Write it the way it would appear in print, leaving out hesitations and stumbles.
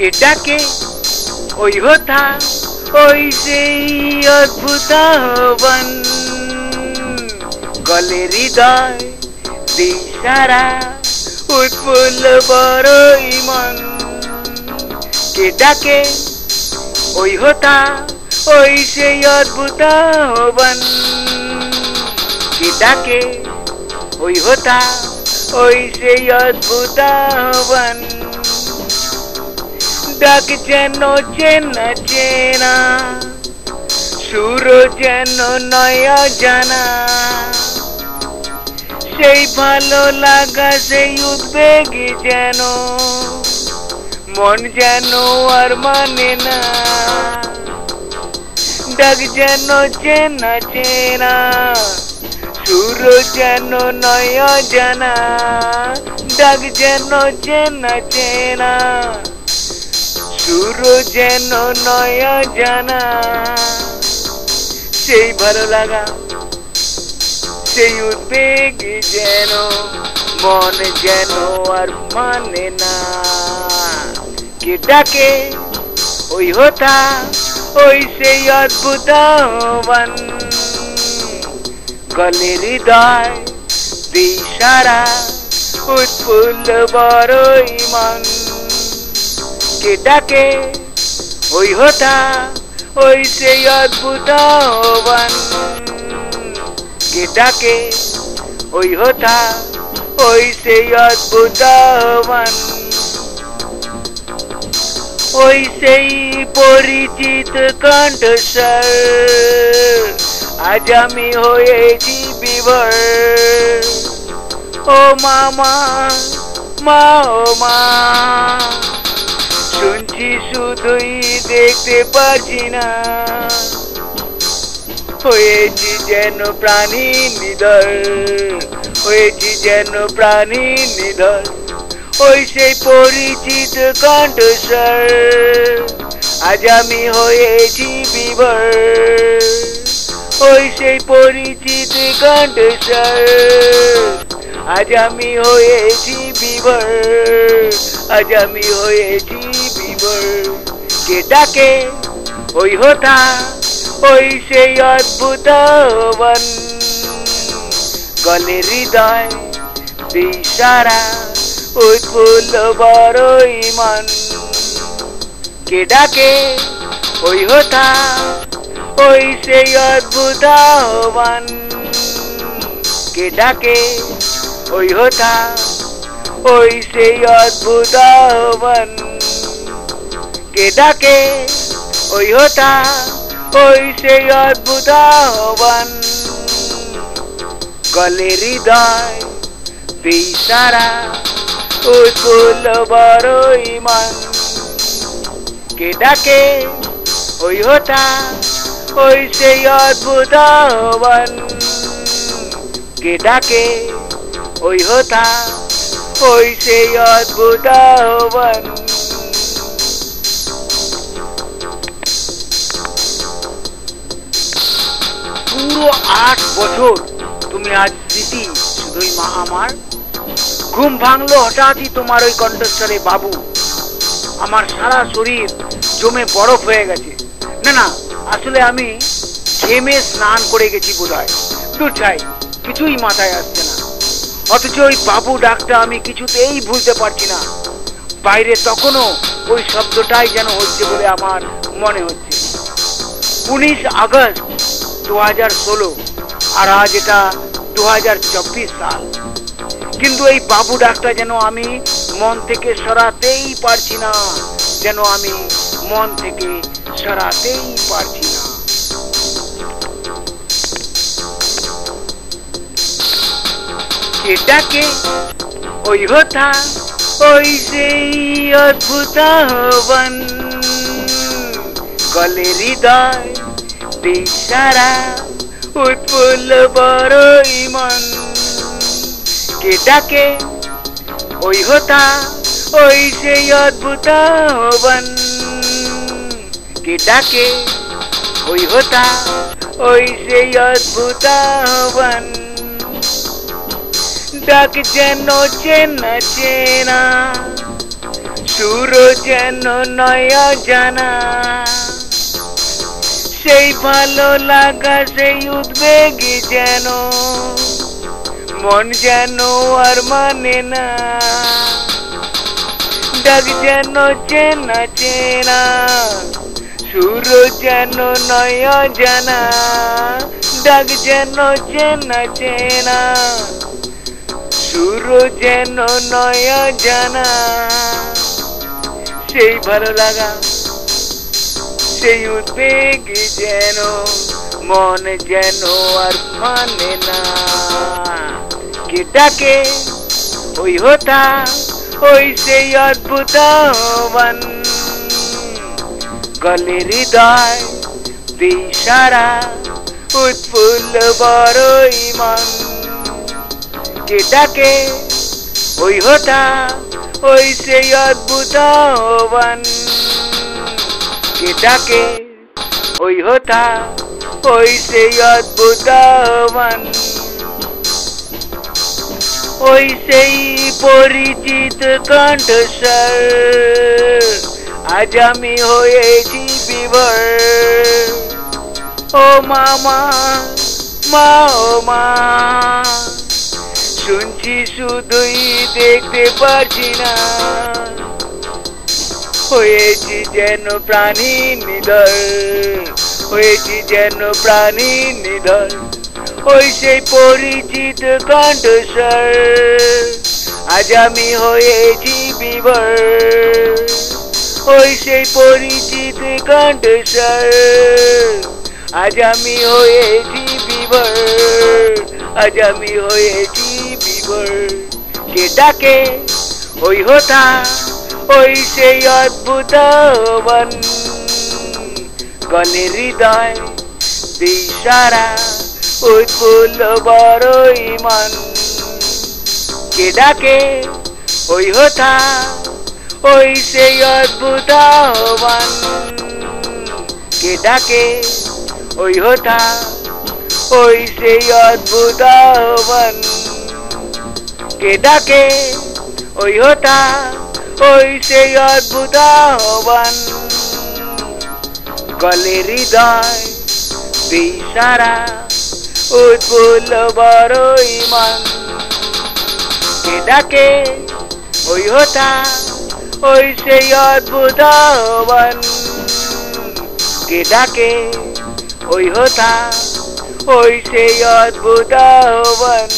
কে ডাকে ওই হোথা ওই সেই অদ্ভুত আহ্বান গলে হৃদয় দিশারা উৎফুল্ল বড়ই মন কে ডাকে ওই হোথা ওই সেই অদ্ভুত আহ্বান কে ডাকে ওই হোথা ওই সেই অদ্ভুত আহ্বান ডাক যেন চেনা চেনা সুর যেন নয়া জানা সেই ভালো লাগা সেই উদ্বেগ যেন মন যেন আর মানে না ডাক যেন চেনা চেনা সুর যেন নয়া জানা ডাক যেন চেনা চেনা সুর যেন নয়া জানা সেই ভালো লাগা সেই উদ্বেগ যেন মন যেন আর মানে না কে ডাকে ওই হোথা ওই সেই অদ্ভুত আহ্বান গলে হৃদয় দিশারা উৎফুল্ল বড়ই মন কে ডাকে ওই হোথা ওই সেই অদ্ভুত আহ্বান কে ডাকে ওই হোথা ওই সেই অদ্ভুত আহ্বান ওই সেই পরিচিত কণ্ঠস্বর আজ আমি হয়েছি বিভোর ও মামা মা ও মা শুনছি শুধুই দেখতে পারছি না হয়েছি যেন প্রাণী নিধর হয়েছি যেন প্রাণী নিধর ওই সেই পরিচিত কণ্ঠস্বর আজ আমি হয়েছি বিভোর ওই সেই পরিচিত কণ্ঠস্বর আজ আমি হয়েছি বিভোর আজ আমি হয়েছি বিভোর কে ডাকে ওই হোথা ওই সেই অদ্ভুত আহ্বান গলে হৃদয় দিশারা উৎফুল্ল বড়ই মন কে ডাকে ওই হোথা ওই সেই অদ্ভুত আহ্বান কে ডাকে ওই হোথা ওই সেই অদ্ভুত আহ্বান কে ডাকে ওই হোথা ওই সেই অদ্ভুত আহ্বান গলে হৃদয় দিশারা উৎফুল্ল বড়ই মন কে ডাকে ওই হোথা ওই সেই অদ্ভুত আহ্বান কে ডাকে ওই হোথা ওই সেই অদ্ভুত আহ্বান পুরো 8 বছর তুমি আজ স্মৃতি শুধুই মা আমার ঘুম ভাঙলো হঠাৎই তোমার ওই কণ্ঠস্বরে বাবু আমার সারা শরীর জমে বরফ হয়ে গেছে না না আসলে আমি ঘেমে স্নান করে গেছি বোধহয় দূর চাই কিছুই মাথায় আসছে না অথচ ওই বাবু ডাকটা আমি কিছুতেই ভুলতে পারছি না বাইরে তখনও ওই শব্দটাই যেন হচ্ছে বলে আমার মনে হচ্ছে 19 আগস্ট 2016 আর আজ এটা 2024 সাল কিন্তু এই বাবু ডাকটা যেন আমি মন থেকে সরাতেই পারছি না যেন আমি মন থেকে সরাতেই পারছি না কে ডাকে ওই হোথা ওই সেই অদ্ভুত আহ্বান গলে হৃদয় দিশারা উৎফুল্ল বড়ই মন কে ডাকে ওই হোথা ওই সেই অদ্ভুত আহ্বান কে ডাকে ওই হোথা ওই সেই অদ্ভুত আহ্বান ডাক যেন চেনা চেনা সুর যেন নয়া জানা, সেই ভালো লাগা সেই উদ্বেগই যেন মন যেন আর মানে না, ডাক যেন চেনা চেনা, সুর যেন নয়া জানা, ডাক যেন চেনা চেনা, সুর যেন নয়া জানা, সেই ভালো লাগা সেই উদ্বেগ যেন মন যেন আর মানে না। কে ডাকে ওই হোতা ওই সেই অদ্ভুত আহ্বান, গলে হৃদয় দিশারা উৎফুল্ল বড়ই মন। কে ডাকে ওই হোতা ওই সেই অদ্ভুত আহ্বান, কে ডাকে ওই হোতা ওই সেই অদ্ভুত আহ্বান। ওই সেই পরিচিত কণ্ঠস্বর, আজ আমি হয়েছি বিভোর। ও মামা মা ও মা, শুনছি শুধুই দেখতে পাচ্ছি না, হয়েছি যেন প্রাণী নিধর, হয়েছি যেন প্রাণী নিধর। ওই সেই পরিচিত কণ্ঠস্বর, আজ আমি হয়েছি বিভোর। ওই সেই পরিচিত কণ্ঠস্বর, আজ আমি হয়েছি বিভোর, আজ আমি হয়েছি বিভোর। কে ডাকে ওই হোতা ওই সেই অদ্ভুত আহ্বান, গলে হৃদয় দিশারা উৎফুল্ল বড়ই মন। কে ডাকে ওই হোতা ওই সেই অদ্ভুত আহ্বান, কে ডাকে ওই হোতা ওই সেই অদ্ভুত আহ্বান। কে ডাকে ওই হোতা ওই সেই অদ্ভুত আহ্বান, গলে হৃদয় দিশারা উৎফুল্ল বড়ই মন। কে ডাকে ওই হোতা ওই সেই অদ্ভুত আহ্বান, কে ডাকে ওই হোতা ওই সেই অদ্ভুত আহ্বান।